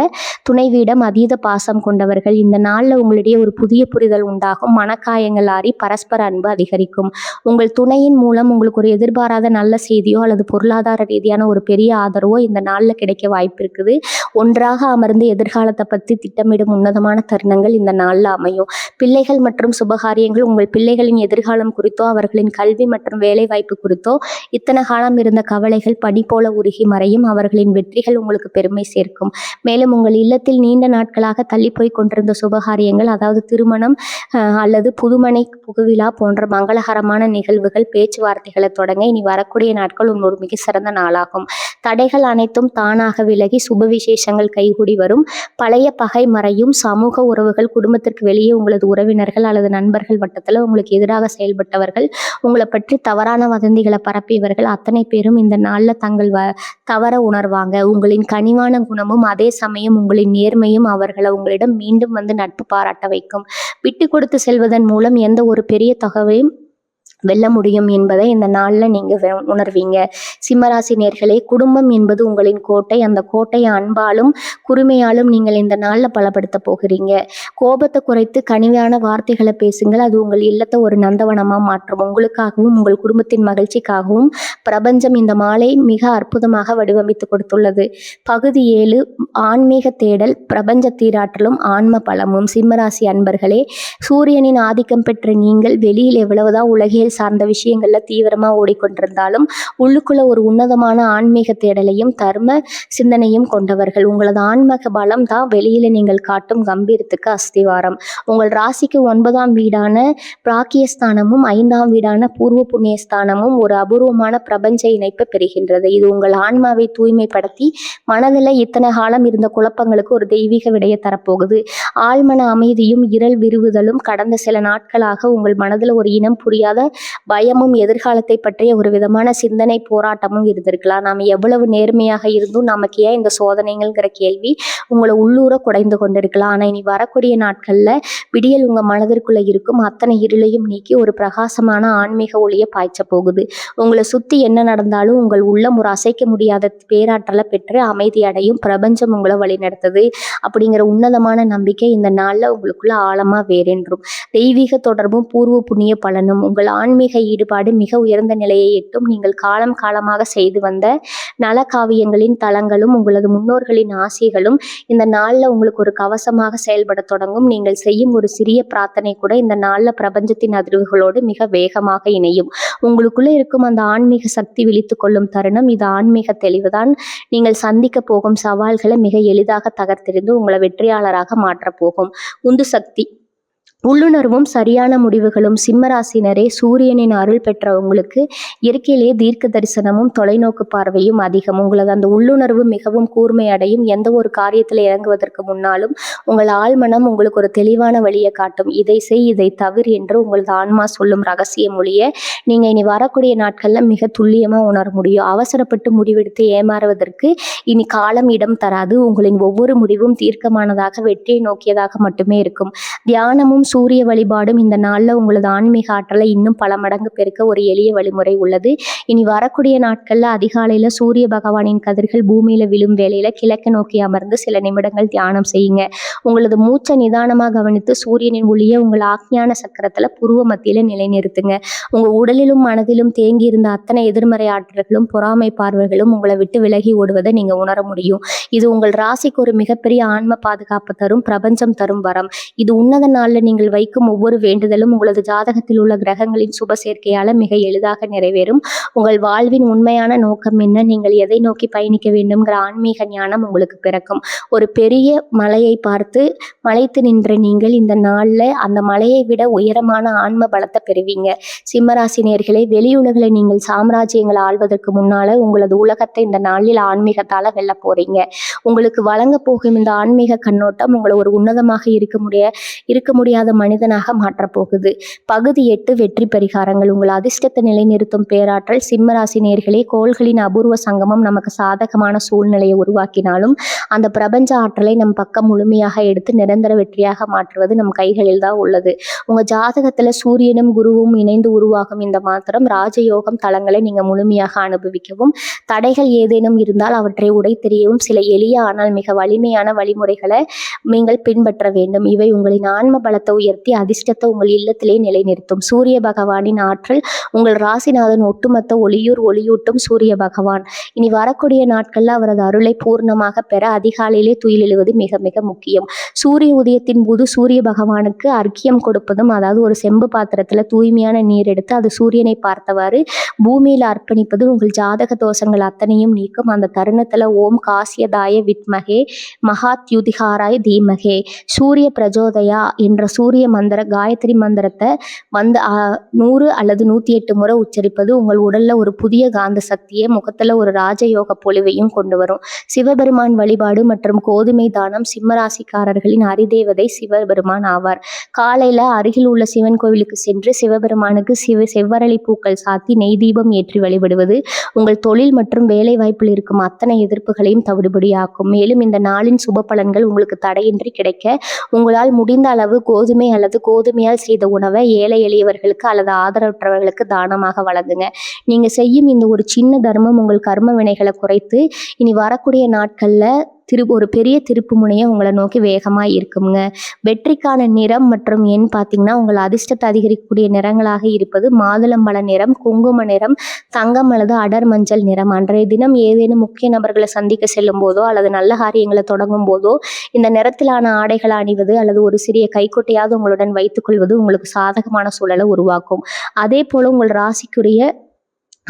துணைவியிடம் அதீத பாசம் கொண்டவர்கள். இந்த நாள்ல உங்களிடையே ஒரு புதிய புரிதல் உண்டாகும். மனக்காயங்கள் ஆறி பரஸ்பர அன்பு அதிகரிக்கும். உங்கள் துணையின் மூலம் உங்களுக்கு ஒரு எதிர்பாராத நல்ல செய்தியோ அல்லது பொருளாதார ரீதியான ஒரு பெரிய ஆதரவோ இந்த நாள்ல கிடைக்க வாய்ப்பு இருக்குது. ஒன்றாக அமர்ந்து எதிர்காலத்தை பற்றி திட்டமிடும் உன்னதமான தருணங்கள் இந்த நாள்ல அமையும். பிள்ளைகள் மற்றும் சுபகாரியங்கள், உங்கள் பிள்ளைகளின் எதிர்காலம் குறித்தோ அவர்களின் கல்வி மற்றும் வேலை வாய்ப்பு குறித்தோ இத்தனை காலம் இருந்த கவலைகள் பனி போல உருகி மறையும். அவர்களின் வெற்றிகள் உங்களுக்கு பெருமை சேர்க்கும். மேலும் உங்கள் இல்லத்தில் நீண்ட நாட்களாக தள்ளி போய் கொண்டிருந்த சுபகாரியங்கள், அதாவது திருமணம் அல்லது புதுமனை புகுவிழா போன்ற மங்களகரமான நிகழ்வுகள், பேச்சுவார்த்தைகளை தொடங்க இனி வரக்கூடிய நாட்கள் ஒரு மிக சிறந்த நாளாகும். தடைகள் அனைத்தும் தானாக விலகி சுப விசேஷங்கள் கைகூடி வரும். பழைய பகை மறையும். சமூக உறவுகள், குடும்பத்திற்கு வெளியே உங்களது உறவினர்கள் அல்லது நண்பர்கள் வட்டத்தில் உங்களுக்கு எதிராக செயல்பட்டவர்கள், உங்களை பற்றி தவறான வதந்திகளை பரப்பியவர்கள் அத்தனை பேரும் இந்த நாளில் தங்கள் தவற உணர்வாங்க. உங்களின் கனிவான குணமும் அதே சமயம் உங்களின் நேர்மையும் அவர்களை உங்களிடம் மீண்டும் வந்து நட்பு பாராட்ட வைக்கும். விட்டு கொடுத்து செல்வதன் மூலம் எந்த ஒரு பெரிய தொகையையும் வெல்ல முடியும் என்பதை இந்த நாளில் நீங்கள் உணர்வீங்க. சிம்மராசி நேர்களே, குடும்பம் என்பது உங்களின் கோட்டை. அந்த கோட்டையை அன்பாலும் குறுமையாலும் நீங்கள் இந்த நாளில் பலப்படுத்த போகிறீங்க. கோபத்தை குறைத்து கனிவான வார்த்தைகளை பேசுங்கள். அது உங்கள் இல்லத்தை ஒரு நந்தவனமாக மாற்றும். உங்களுக்காகவும் உங்கள் குடும்பத்தின் மகிழ்ச்சிக்காகவும் பிரபஞ்சம் இந்த மாலை மிக அற்புதமாக வடிவமைத்து கொடுத்துள்ளது. பகுதி 7, ஆன்மீக தேடல், பிரபஞ்ச தீராற்றலும் ஆன்ம பலமும். சிம்மராசி அன்பர்களே, சூரியனின் ஆதிக்கம் பெற்ற நீங்கள் வெளியில் எவ்வளவுதான் உலகியல் சார்ந்த விஷயங்கள்ல தீவிரமா ஓடிக்கொண்டிருந்தாலும் உள்ளுக்குள்ள ஒரு உன்னதமான ஆன்மீக தேடலையும் தர்ம சிந்தனையும் கொண்டவர்கள். உங்களது ஆன்மீக பலம் தான் வெளியில நீங்கள் காட்டும் கம்பீரத்துக்கு அஸ்திவாரம். உங்கள் ராசிக்கு 9ஆம் வீடான பிராக்கியஸ்தானமும் 5ஆம் வீடான பூர்வ புண்ணியஸ்தானமும் ஒரு அபூர்வமான பிரபஞ்ச இணைப்பை பெறுகின்றது. இது உங்கள் ஆன்மாவை தூய்மைப்படுத்தி மனதில் இத்தனை காலம் இருந்த குழப்பங்களுக்கு ஒரு தெய்வீக விடையை தரப்போகுது. ஆழ்மன அமைதியும் இருள் விரிவுதலும் கடந்த சில நாட்களாக உங்கள் மனதில் ஒரு இனம் புரியாத பயமும் எதிர்காலத்தை பற்றிய ஒரு விதமான சிந்தனை போராட்டமும் இருந்திருக்கலாம். நாம் எவ்வளவு நேர்மையாக இருந்தும் நமக்கு ஏன் இந்த சோதனைகள்ங்கிற கேள்வி உங்களை உள்ளூர குடைந்து கொண்டிருக்கலாம். ஆனால் இனி வரக்கூடிய நாட்கள்ல விடியல் உங்க மனதிற்குள்ள இருக்கும் அத்தனை இருளையும் நீக்கி ஒரு பிரகாசமான ஆன்மீக ஒளியை பாய்ச்ச போகுது. உங்களை சுத்தி என்ன நடந்தாலும் உங்கள் உள்ளம் ஒரு அசைக்க முடியாத பேராற்றலை பெற்று அமைதி அடையும். பிரபஞ்சம் உங்களை வழிநடத்துது அப்படிங்கிற உன்னதமான நம்பிக்கை இந்த நாள்ல உங்களுக்குள்ள ஆழமா வேறென்றும். தெய்வீக தொடர்பும் பூர்வ புண்ணிய பலனும். உங்கள் ஆன்மீக ஈடுபாடு மிக உயர்ந்த நிலையை எட்டும். நீங்கள் காலம் காலமாக செய்து வந்த நல காவியங்களின் தலங்களும் உங்களது முன்னோர்களின் ஆசைகளும் இந்த நாளில் உங்களுக்கு ஒரு கவசமாக செயல்பட தொடங்கும். நீங்கள் செய்யும் ஒரு சிறிய பிரார்த்தனை கூட இந்த நாளில் பிரபஞ்சத்தின் அதிர்வுகளோடு மிக வேகமாக இணையும். உங்களுக்குள்ள இருக்கும் அந்த ஆன்மீக சக்தி விழித்து கொள்ளும் தருணம் இது. ஆன்மீக தெளிவுதான் நீங்கள் சந்திக்க போகும் சவால்களை மிக எளிதாக தகர்த்தெறிந்து உங்களை வெற்றியாளராக மாற்றப் போகும். உந்து சக்தி, உள்ளுணர்வும் சரியான முடிவுகளும். சிம்மராசினரே, சூரியனின் அருள் பெற்ற உங்களுக்கு இயற்கையிலேயே தீர்க்க தரிசனமும் தொலைநோக்கு பார்வையும் அதிகம். உங்களது அந்த உள்ளுணர்வு மிகவும் கூர்மை அடையும். எந்த ஒரு காரியத்தில் இறங்குவதற்கு முன்னாலும் உங்கள் ஆழ்மனம் உங்களுக்கு ஒரு தெளிவான வழியை காட்டும். இதை செய், இதை தவிர என்று உங்களது ஆன்மா சொல்லும் ரகசிய மொழியை நீங்கள் இனி வரக்கூடிய நாட்களில் மிக துல்லியமாக உணர முடியும். அவசரப்பட்டு முடிவெடுத்து ஏமாறுவதற்கு இனி காலம் இடம் தராது. உங்களின் ஒவ்வொரு முடிவும் தீர்க்கமானதாக வெற்றியை நோக்கியதாக மட்டுமே இருக்கும். தியானமும் சூரிய வழிபாடும் இந்த நாளில் உங்களது ஆன்மீக ஆற்றலை இன்னும் பல மடங்கு பெருக்க ஒரு எளிய வழிமுறை உள்ளது. இனி வரக்கூடிய நாட்களில் அதிகாலையில் சூரிய பகவானின் கதிர்கள் பூமியில் விழும் வேளையில் கிழக்கு நோக்கி அமர்ந்து சில நிமிடங்கள் தியானம் செய்யுங்க. உங்களது மூச்சை நிதானமாக கவனித்து சூரியனின் ஒளியை உங்கள் ஆக்ஞான சக்கரத்தில் புருவ மத்தியில் நிலைநிறுத்துங்க. உங்கள் உடலிலும் மனதிலும் தேங்கி இருந்த அத்தனை எதிர்மறை ஆற்றல்களும் பொறாமை பார்வைகளும் உங்களை விட்டு விலகி ஓடுவதை நீங்கள் உணர முடியும். இது உங்கள் ராசிக்கு ஒரு மிகப்பெரிய ஆன்ம பாதுகாப்பு தரும், பிரபஞ்சம் தரும் வரம். இது உன்னத நாளில் நீங்கள் வைக்கும் ஒவ்வொரு வேண்டுதலும் உங்களது ஜாதகத்தில் உள்ள கிரகங்களின் சுப சேர்க்கையால் மிக எளிதாக நிறைவேறும். உங்கள் வாழ்வின் உண்மையான நோக்கம் என்ன, நீங்கள் எதை நோக்கி பயணிக்க வேண்டும்ங்கிற ஆன்மீக ஞானம் உங்களுக்கு பிறக்கும். ஒரு பெரிய மலையை பார்த்து மலைத்து நின்ற நீங்கள் இந்த நாளில் அந்த மலையை விட உயரமான ஆன்ம பலத்தை பெறுவீங்க. சிம்மராசி நேயர்களே, வெளியுலகில் நீங்கள் சாம்ராஜ்யங்களை ஆள்வதற்கு முன்னால உங்களது உலகத்தை இந்த நாளில் ஆன்மீகத்தால் வெல்ல போறீங்க. உங்களுக்கு வழங்க போகும் இந்த ஆன்மீக கண்ணோட்டம் உங்களை ஒரு உன்னதமாக இருக்க முடியாத மனிதனாக மாற்றப்போகுது. பகுதி 8 வெற்றி பரிகாரங்கள். உங்கள் அதிர்ஷ்டத்தை நிலைநிறுத்தும் பேராற்றல். சிம்மராசி நேயர்களே, கோள்களின் அபூர்வ சங்கமம் நமக்கு சாதகமான சூழ்நிலையை உருவாக்கினாலும் அந்த பிரபஞ்ச ஆற்றலை நம் பக்கம் முழுமையாக எடுத்து நிரந்தர வெற்றியாக மாற்றுவது நம் கைகளில் தான் உள்ளது. உங்க ஜாதகத்துல சூரியனும் குருவும் இணைந்து உருவாகும் இந்த மாத்திரம் ராஜயோகம் தலங்களை நீங்க முழுமையாக அனுபவிக்கவும், தடைகள் ஏதேனும் இருந்தால் அவற்றை உடைத்தெறியவும் சில எளிய ஆனால் மிக வலிமையான வழிமுறைகளை நீங்கள் பின்பற்ற வேண்டும். இவை உங்களின் ஆன்ம பலத்தை உயர்த்தி அதிர்ஷ்டத்தை உங்கள் இல்லத்திலே நிலைநிறுத்தும். சூரிய பகவானின் ஆற்றல். உங்கள் ராசிநாதன் ஒட்டுமொத்த ஒளியூட்டும் சூரிய பகவான். இனி வரக்கூடிய நாட்கள்ல அவரது அருளை பூர்ணமாக பெற அதிகாலையிலே துயிலெழுவது மிக மிக முக்கியம். சூரிய உதயத்தின் போது சூரிய பகவானுக்கு அர்க்கியம் கொடுப்பதும், அதாவது ஒரு செம்பு பாத்திரத்துல தூய்மையான நீர் எடுத்து அது சூரியனை பார்த்தவாறு பூமியில அர்ப்பணிப்பது உங்கள் ஜாதக தோஷங்கள் அத்தனையும் நீக்கும். அந்த தருணத்துல ஓம் காசியதாய வித்மகே மகாத்யுதிகாராய தீமகே சூரிய பிரஜோதயா என்ற சூரிய மந்திர காயத்ரி மந்திரத்தை 100 அல்லது 108 முறை உச்சரிப்பது உங்கள் உடல்ல ஒரு புதிய காந்த சக்தியை, முகத்துல ஒரு ராஜயோக பொலிவையும் கொண்டு வரும். சிவபெருமான் வழிபாடு மற்றும் கோதுமை தானம். சிம்மராசிக்காரர்களின் அதிதேவதை சிவபெருமான் ஆவார். காலையில அருகில் உள்ள சிவன் கோவிலுக்கு சென்று சிவபெருமானுக்கு செவ்வரளி பூக்கள் சாத்தி நெய் தீபம் ஏற்றி வழிபடுவது உங்கள் தொழில் மற்றும் வேலை வாய்ப்பில் இருக்கும் அத்தனை எதிர்ப்புகளையும் தவிடுபடியாக்கும். மேலும் இந்த நாளின் சுப பலன்கள் உங்களுக்கு தடையின்றி கிடைக்க உங்களால் முடிந்த அளவு கோதுமை அல்லது கோதுமையால் செய்த உணவை ஏழை எளியவர்களுக்கு அல்லது ஆதரவற்றவர்களுக்கு தானமாக வழங்குங்க. நீங்க செய்யும் இந்த ஒரு சின்ன தர்மம் உங்கள் கர்ம வினைகளை குறைத்து இனி வரக்கூடிய நாட்கள்ல ஒரு பெரிய திருப்பு முனையை உங்களை நோக்கி வேகமாக இருக்குங்க. வெற்றிக்கான நிறம் மற்றும் எண் பார்த்தீங்கன்னா, உங்கள் அதிர்ஷ்டத்தை அதிகரிக்கக்கூடிய நிறங்களாக இருப்பது மாதுளம்பழ நிறம், குங்கும நிறம், தங்கம் அல்லது அடர் மஞ்சள் நிறம். அன்றைய தினம் ஏதேனும் முக்கிய நபர்களை சந்திக்க செல்லும் போதோ அல்லது நல்ல காரியங்களை தொடங்கும் போதோ இந்த நிறத்திலான ஆடைகளை அணிவது அல்லது ஒரு சிறிய கைக்குட்டையாவது உங்களுடன் வைத்துக்கொள்வது உங்களுக்கு சாதகமான சூழலை உருவாக்கும். அதே போல உங்கள் ராசிக்குரிய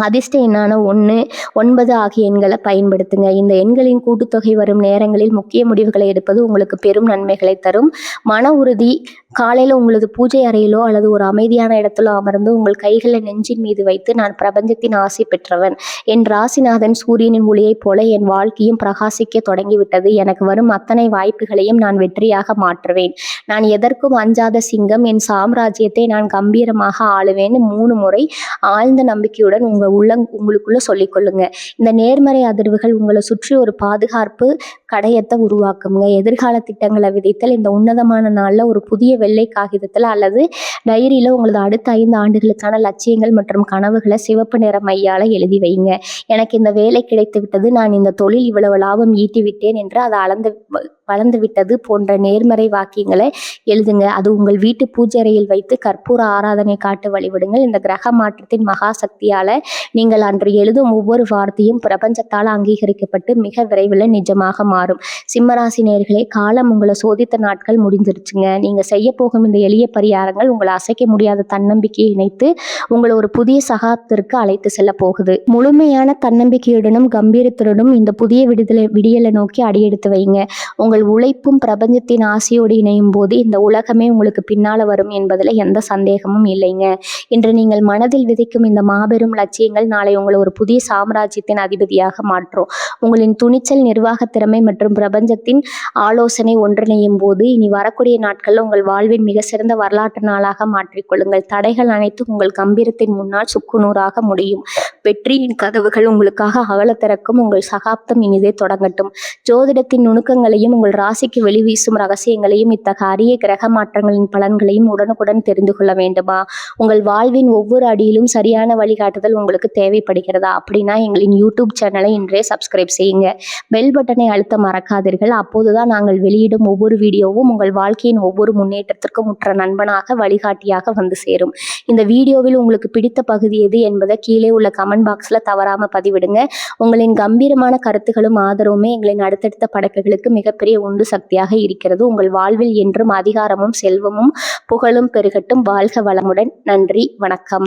அதிர்ஷ்ட எண்ணான 1, 9 ஆகிய எண்களை பயன்படுத்துங்க. இந்த எண்களின் கூட்டுத்தொகை வரும் நேரங்களில் முக்கிய முடிவுகளை எடுப்பது உங்களுக்கு பெரும் நன்மைகளை தரும். மன உறுதி. காலையில் உங்களது பூஜை அறையிலோ அல்லது ஒரு அமைதியான இடத்திலோ அமர்ந்து உங்கள் கைகளை நெஞ்சின் மீது வைத்து, நான் பிரபஞ்சத்தின் ஆசை பெற்றவன், என் ராசிநாதன் சூரியனின் ஒளியைப் போல என் வாழ்க்கையும் பிரகாசிக்க தொடங்கிவிட்டது, எனக்கு வரும் அத்தனை வாய்ப்புகளையும் நான் வெற்றியாக மாற்றுவேன், நான் எதற்கும் அஞ்சாத சிங்கம், என் சாம்ராஜ்யத்தை நான் கம்பீரமாக ஆளுவேன் 3 முறை ஆழ்ந்த நம்பிக்கையுடன் உங்களுக்குள்ள சொல்லிக்கொள்ளுங்க. இந்த நேர்மறை அதிர்வுகள் உங்களை சுற்றி ஒரு பாதுகாப்பு கடையத்தை உருவாக்குங்க. எதிர்கால திட்டங்களை விதைத்தல். இந்த உன்னதமான நாளில் ஒரு புதிய வெள்ளை காகிதத்தில் அல்லது டைரியில் உங்களது அடுத்த 5 ஆண்டுகளுக்கான லட்சியங்கள் மற்றும் கனவுகளை சிவப்பு நிற மையால் எழுதி வைங்க. எனக்கு இந்த வேலை கிடைத்து விட்டது, நான் இந்த தொழில் இவ்வளவு லாபம் ஈட்டி விட்டேன் என்று அதை வளர்ந்து விட்டது போன்ற நேர்மறை வாக்கியங்களை எழுதுங்க. அது உங்கள் வீட்டு பூஜை அறையில் வைத்து கற்பூர ஆராதனை காட்டு வழிபடுங்கள். இந்த கிரக மாற்றத்தின் மகா சக்தியால நீங்கள் அன்று எழுதும் ஒவ்வொரு வார்த்தையும் பிரபஞ்சத்தால் அங்கீகரிக்கப்பட்டு மிக விரைவில் நிஜமாக மாறும். சிம்மராசி நேயர்களே, காலம் உங்களை சோதித்த நாட்கள் முடிஞ்சிருச்சுங்க. நீங்க செய்ய போகும் இந்த எளிய பரிகாரங்கள் உங்களை அசைக்க முடியாத தன்னம்பிக்கையை இணைத்து உங்களை ஒரு புதிய சகாப்தத்திற்கு அழைத்து செல்ல போகுது. முழுமையான தன்னம்பிக்கையுடனும் கம்பீரத்துடனும் இந்த புதிய விடியலை நோக்கி அடியெடுத்து வைங்க. உங்கள் உழைப்பும் பிரபஞ்சத்தின் ஆசையோடு இணையும் போது இந்த உலகமே உங்களுக்கு பின்னால வரும் என்பதில் எந்த சந்தேகமும் இல்லைங்க. இன்று நீங்கள் மனதில் விதைக்கும் இந்த மாபெரும் லட்சியங்கள் நாளை உங்களை ஒரு புதிய சாம்ராஜ்யத்தின் அதிபதியாக மாற்றும். உங்களின் துணிச்சல், நிர்வாக திறமை மற்றும் பிரபஞ்சத்தின் ஆலோசனை ஒன்றிணையும் போது இனி வரக்கூடிய நாட்களில் உங்கள் வாழ்வின் மிக சிறந்த வரலாற்று நாளாக மாற்றிக்கொள்ளுங்கள். தடைகள் அனைத்தும் உங்கள் கம்பீரத்தின் முன்னால் சுக்குநூறாக முடியும். வெற்றியின் கதவுகள் உங்களுக்காக அகல திறக்கும். உங்கள் சகாப்தம் இனிதே தொடங்கட்டும். ஜோதிடத்தின் நுணுக்கங்களையும் உங்கள் ராசிக்கு வெளிவீசும் ரகசியங்களையும் இத்தகைய அரிய கிரக மாற்றங்களின் பலன்களையும் உடனுக்குடன் தெரிந்து கொள்ள வேண்டுமா? உங்கள் வாழ்வின் ஒவ்வொரு அடியிலும் சரியான வழிகாட்டுதல் உங்களுக்கு தேவைப்படுகிறதா? அப்படின்னா எங்களின் யூடியூப் சேனலை இன்றே சப்ஸ்கிரைப் செய்யுங்க. பெல் பட்டனை அழுத்த மறக்காதீர்கள். அப்போதுதான் நாங்கள் வெளியிடும் ஒவ்வொரு வீடியோவும் உங்கள் வாழ்க்கையின் ஒவ்வொரு முன்னேற்றத்திற்கும் உற்ற நண்பனாக வழிகாட்டியாக வந்து சேரும். இந்த வீடியோவில் உங்களுக்கு பிடித்த பகுதி எது என்பதை கீழே உள்ள கமெண்ட் பாக்ஸில் தவறாம பதிவிடுங்க. உங்களின் கம்பீரமான கருத்துக்களும் ஆதரவுமே எங்களின் அடுத்தடுத்த படைப்புகளுக்கு மிகப்பெரிய உந்து சக்தியாக இருக்கிறது. உங்கள் வாழ்வில் என்றும் அதிகாரமும் செல்வமும் புகழும் பெருகட்டும். வாழ்க வளமுடன். நன்றி, வணக்கம்.